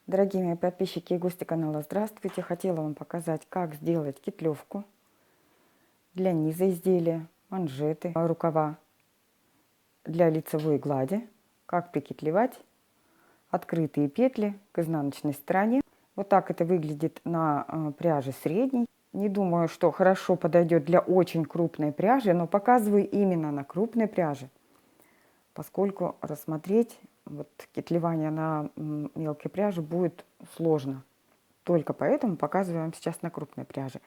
Дорогие мои подписчики и гости канала, здравствуйте! Хотела вам показать, как сделать кетлевку для низа изделия, манжеты, рукава, для лицевой глади, как прикетлевать открытые петли к изнаночной стороне. Вот так это выглядит на пряже средней. Не думаю, что хорошо подойдет для очень крупной пряжи, но показываю именно на крупной пряже, поскольку рассмотреть вот кетлевание на мелкой пряже будет сложно. Только поэтому показываю вам сейчас на крупной пряже.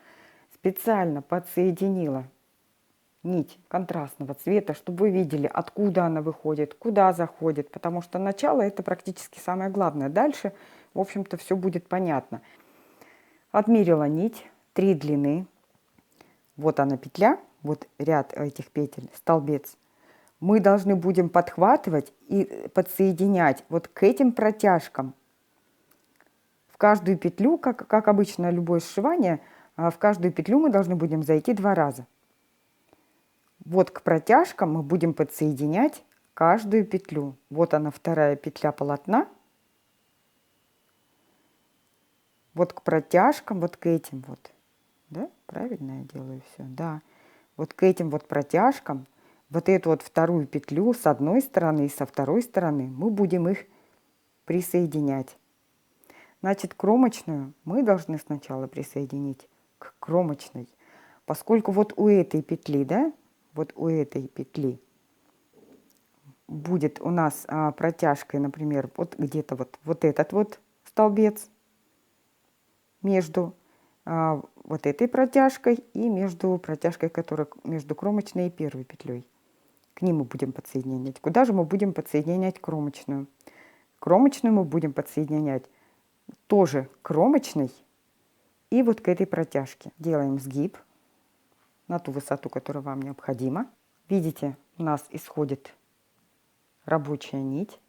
Специально подсоединила нить контрастного цвета, чтобы вы видели, откуда она выходит, куда заходит, потому что начало это практически самое главное. Дальше, в общем-то, все будет понятно. Отмерила нить, 3 длины. Вот она петля, вот ряд этих петель, столбец. Мы должны будем подхватывать и подсоединять вот к этим протяжкам. В каждую петлю, как обычно любое сшивание, в каждую петлю мы должны будем зайти 2 раза. Вот к протяжкам мы будем подсоединять каждую петлю. Вот она, вторая петля полотна. Вот к протяжкам, вот к этим вот. Да, правильно я делаю все? Да. Вот к этим вот протяжкам, вот эту вот вторую петлю с одной стороны и со второй стороны мы будем их присоединять. Значит, кромочную мы должны сначала присоединить к кромочной, поскольку вот у этой петли, да, вот у этой петли будет у нас протяжкой, например, вот где-то вот этот вот столбец между вот этой протяжкой и между протяжкой, которая между кромочной и первой петлей. К ним мы будем подсоединять. Куда же мы будем подсоединять кромочную? Кромочную мы будем подсоединять тоже кромочной и вот к этой протяжке. Делаем сгиб на ту высоту, которая вам необходима. Видите, у нас исходит рабочая нить,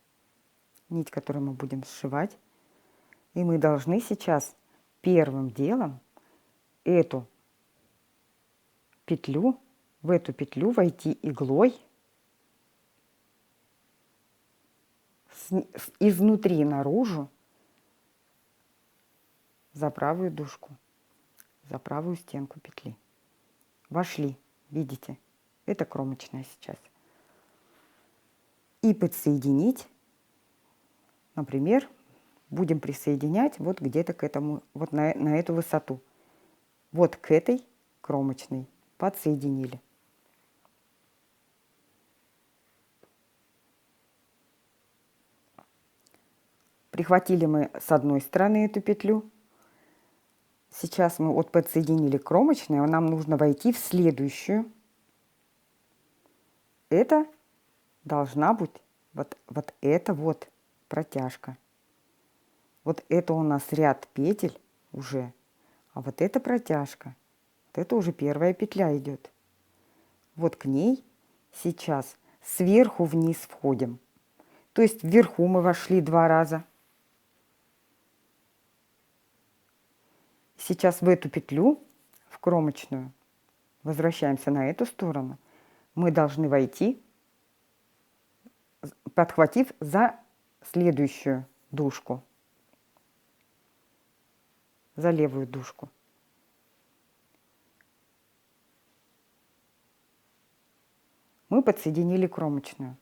которую мы будем сшивать. И мы должны сейчас первым делом эту петлю, в эту петлю войти иглой изнутри наружу за правую дужку, за правую стенку петли. Вошли, видите, это кромочная сейчас. И подсоединить, например, будем присоединять вот где-то к этому, вот на эту высоту. Вот к этой кромочной подсоединили. Прихватили мы с одной стороны эту петлю. Сейчас мы вот подсоединили кромочную, нам нужно войти в следующую. Это должна быть вот эта вот протяжка. Вот это у нас ряд петель уже, а вот эта протяжка, вот это уже первая петля идет. Вот к ней сейчас сверху вниз входим. То есть вверху мы вошли 2 раза. Сейчас в эту петлю, в кромочную, возвращаемся на эту сторону, мы должны войти, подхватив за следующую дужку, за левую дужку. Мы подсоединили кромочную.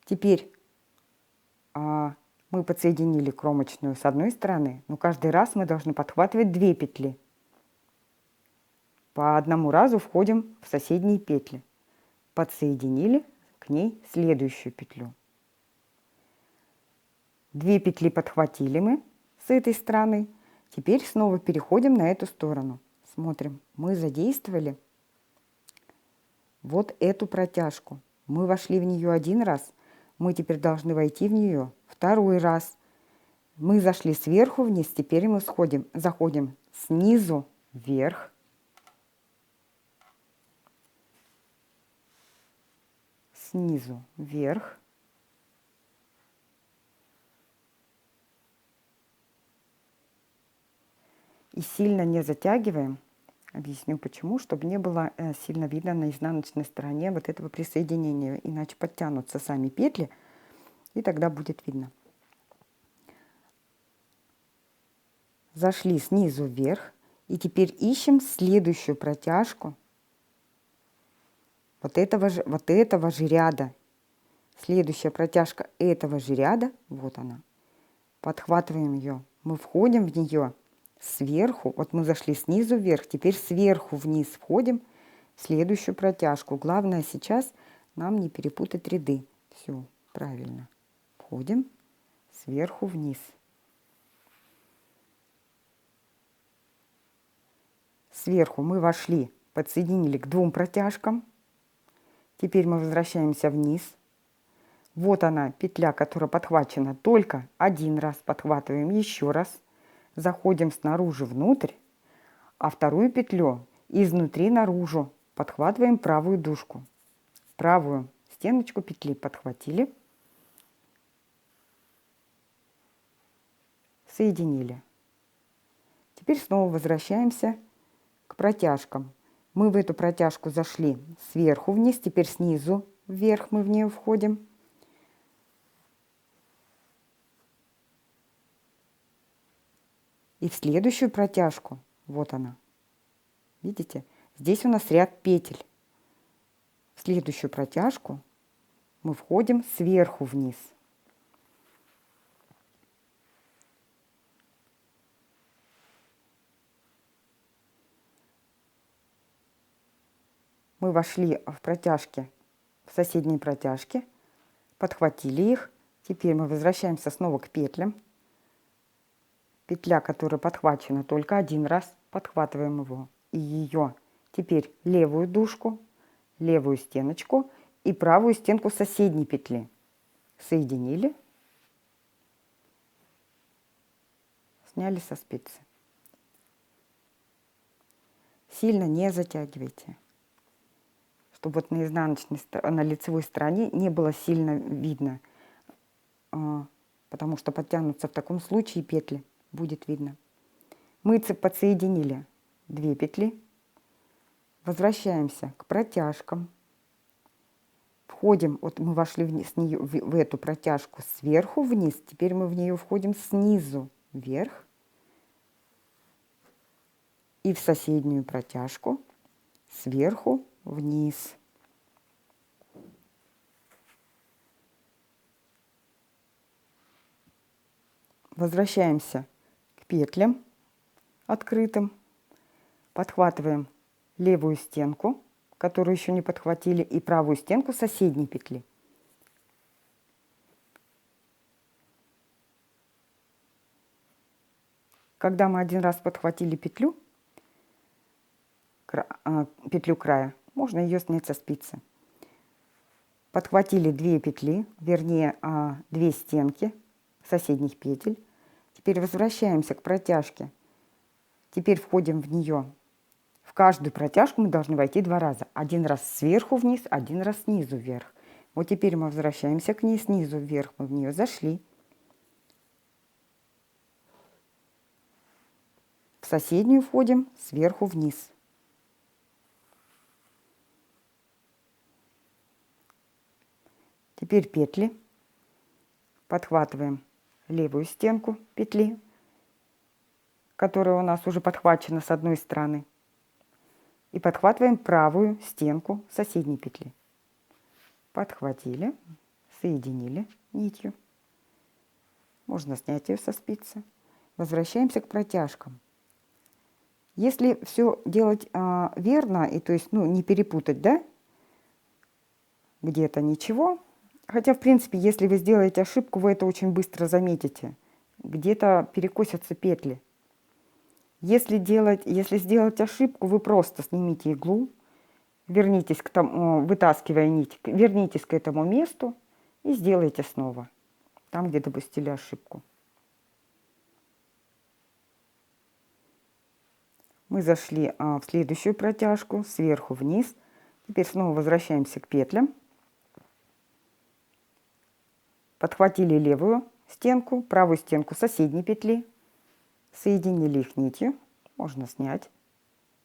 Теперь мы подсоединили кромочную с одной стороны, но каждый раз мы должны подхватывать 2 петли. По одному разу входим в соседние петли. Подсоединили к ней следующую петлю. 2 петли подхватили мы с этой стороны. Теперь снова переходим на эту сторону. Смотрим, мы задействовали вот эту протяжку. Мы вошли в нее 1 раз, мы теперь должны войти в нее 2 раз. Мы зашли сверху вниз, теперь мы заходим снизу вверх. Снизу вверх. И сильно не затягиваем. Объясню почему, чтобы не было сильно видно на изнаночной стороне вот этого присоединения, иначе подтянутся сами петли, и тогда будет видно. зашли снизу вверх, и теперь ищем следующую протяжку вот этого же ряда. Следующая протяжка этого же ряда, вот она. Подхватываем ее, мы входим в нее сверху, вот мы зашли снизу вверх, теперь сверху вниз входим в следующую протяжку. Главное сейчас нам не перепутать ряды. Все правильно. Входим сверху вниз. Сверху мы вошли, подсоединили к двум протяжкам. Теперь мы возвращаемся вниз. Вот она, петля, которая подхвачена только один раз. Подхватываем еще раз. Заходим снаружи внутрь, а вторую петлю изнутри наружу подхватываем правую дужку. Правую стеночку петли подхватили, соединили. Теперь снова возвращаемся к протяжкам. Мы в эту протяжку зашли сверху вниз, теперь снизу вверх мы в нее входим. И в следующую протяжку, вот она, видите, здесь у нас ряд петель. В следующую протяжку мы входим сверху вниз. Мы вошли в протяжки, в соседние протяжки, подхватили их. Теперь мы возвращаемся снова к петлям. Петля, которая подхвачена только один раз, подхватываем его и ее. Теперь левую дужку, левую стеночку и правую стенку соседней петли. Соединили, сняли со спицы. Сильно не затягивайте, чтобы вот на изнаночной, на лицевой стороне не было сильно видно, потому что подтянутся в таком случае петли. Будет видно. Мы подсоединили 2 петли. Возвращаемся к протяжкам. Входим, вот мы вошли в эту протяжку сверху вниз. Теперь мы в нее входим снизу вверх. И в соседнюю протяжку сверху вниз. Возвращаемся к петлям открытым, подхватываем левую стенку, которую еще не подхватили, и правую стенку соседней петли. Когда мы один раз подхватили петлю края, можно ее снять со спицы. Подхватили 2 петли, вернее 2 стенки соседних петель. Теперь возвращаемся к протяжке. Теперь входим в нее. В каждую протяжку мы должны войти 2 раза. Один раз сверху вниз, один раз снизу вверх. Вот теперь мы возвращаемся к ней снизу вверх. Мы в нее зашли. В соседнюю входим сверху вниз. Теперь петли. Подхватываем левую стенку петли, которая у нас уже подхвачена с одной стороны. И подхватываем правую стенку соседней петли. Подхватили, соединили нитью. Можно снять ее со спицы. Возвращаемся к протяжкам. Если все делать верно, и то есть не перепутать, да, где-то ничего. Хотя, в принципе, если вы сделаете ошибку, вы это очень быстро заметите. Где-то перекосятся петли. Если сделать ошибку, вы просто снимите иглу, вернитесь к тому, вытаскивая нить, вернитесь к этому месту и сделайте снова, там, где допустили ошибку. Мы зашли в следующую протяжку, сверху вниз. Теперь снова возвращаемся к петлям. Подхватили левую стенку, правую стенку соседней петли, соединили их нитью, можно снять.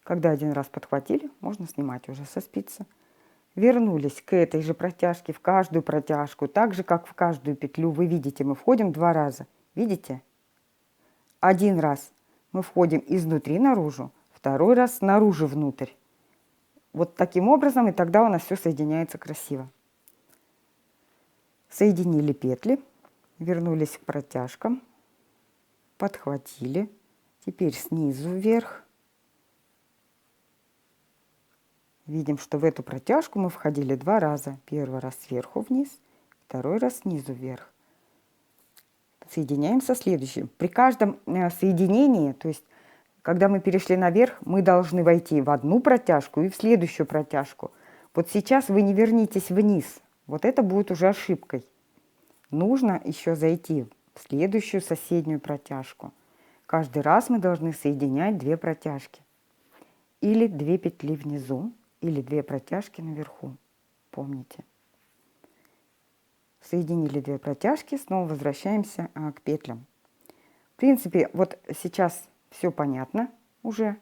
Когда один раз подхватили, можно снимать уже со спицы. Вернулись к этой же протяжке, в каждую протяжку, так же, как в каждую петлю. Вы видите, мы входим 2 раза. Видите? Один раз мы входим изнутри наружу, второй раз снаружи внутрь. Вот таким образом, и тогда у нас все соединяется красиво. Соединили петли, вернулись к протяжкам, подхватили. Теперь снизу вверх. Видим, что в эту протяжку мы входили 2 раза. Первый раз сверху вниз, второй раз снизу вверх. Соединяем со следующим. При каждом соединении, то есть когда мы перешли наверх, мы должны войти в одну протяжку и в следующую протяжку. Вот сейчас вы не вернитесь вниз. Вот это будет уже ошибкой. Нужно еще зайти в следующую соседнюю протяжку. Каждый раз мы должны соединять 2 протяжки. Или 2 петли внизу, или 2 протяжки наверху. Помните. Соединили 2 протяжки, снова возвращаемся к петлям. В принципе, вот сейчас все понятно уже.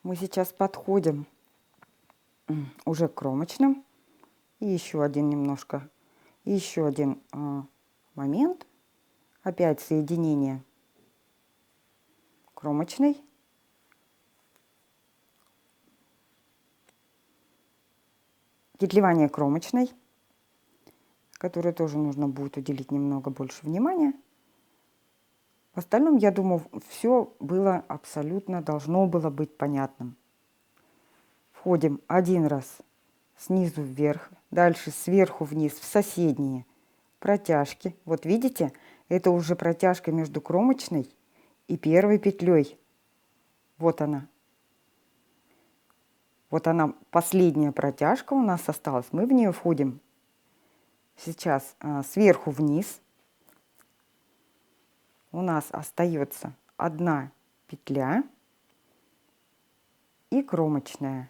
Мы сейчас подходим уже к кромочным. И еще один немножко, и еще один момент. Опять соединение кромочной. Петлевание кромочной, которое тоже нужно будет уделить немного больше внимания. В остальном, я думаю, все было абсолютно, должно было быть понятным. Входим 1 раз снизу вверх, дальше сверху вниз в соседние протяжки. Вот видите, это уже протяжка между кромочной и первой петлей. Вот она. Вот она, последняя протяжка у нас осталась. Мы в нее входим сейчас сверху вниз. У нас остается 1 петля и кромочная.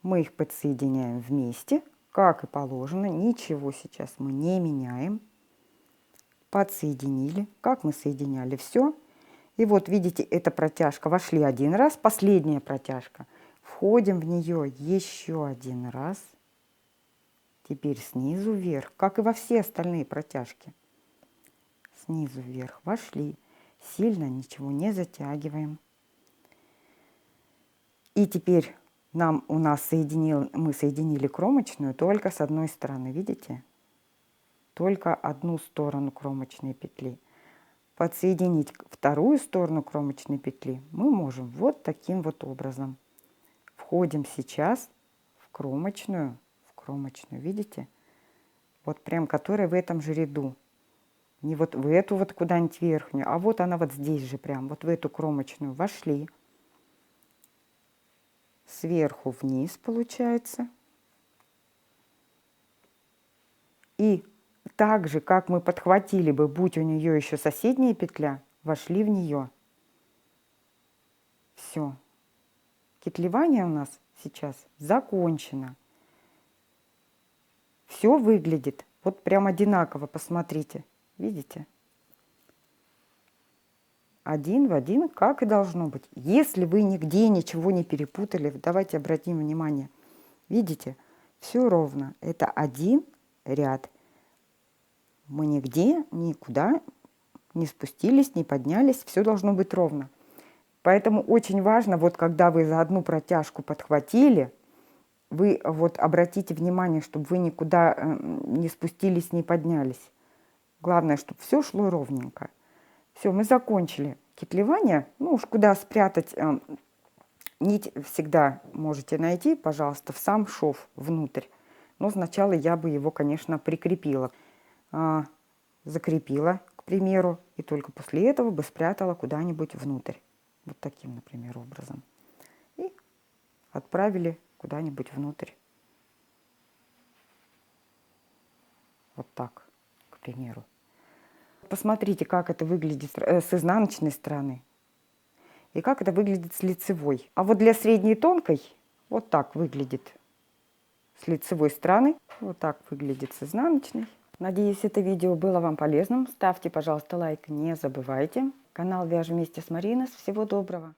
Мы их подсоединяем вместе, как и положено. Ничего сейчас мы не меняем. Подсоединили, как мы соединяли, все. И вот видите, эта протяжка, вошли 1 раз, последняя протяжка. Входим в нее еще 1 раз. Теперь снизу вверх, как и во все остальные протяжки. Снизу вверх вошли, сильно ничего не затягиваем. И теперь мы соединили кромочную только с одной стороны, видите? Только одну сторону кромочной петли. Подсоединить вторую сторону кромочной петли мы можем вот таким вот образом. Входим сейчас в кромочную, видите? Вот прям которая в этом же ряду. Не вот в эту вот куда-нибудь верхнюю, а вот она вот здесь же прям, вот в эту кромочную вошли. Сверху вниз получается. И так же, как мы подхватили бы, будь у нее еще соседняя петля, вошли в нее. Все. Петлевание у нас сейчас закончено. Все выглядит вот прям одинаково, посмотрите. Видите? Один в один, как и должно быть. Если вы нигде ничего не перепутали, давайте обратим внимание. Видите? Все ровно. Это один ряд. Мы нигде, никуда не спустились, не поднялись. Все должно быть ровно. Поэтому очень важно, вот когда вы за одну протяжку подхватили, вы вот обратите внимание, чтобы вы никуда не спустились, не поднялись. Главное, чтобы все шло ровненько. Все, мы закончили петлевание. Ну уж куда спрятать нить всегда можете найти, пожалуйста, в сам шов внутрь. Но сначала я бы его, конечно, прикрепила. Закрепила, к примеру, и только после этого бы спрятала куда-нибудь внутрь. Вот таким, например, образом. И отправили куда-нибудь внутрь. Вот так, к примеру. Посмотрите, как это выглядит с изнаночной стороны. И как это выглядит с лицевой. А вот для средней и тонкой вот так выглядит с лицевой стороны. Вот так выглядит с изнаночной. Надеюсь, это видео было вам полезным. Ставьте, пожалуйста, лайк, не забывайте. Канал «Вяжем вместе с Мариной». Всего доброго!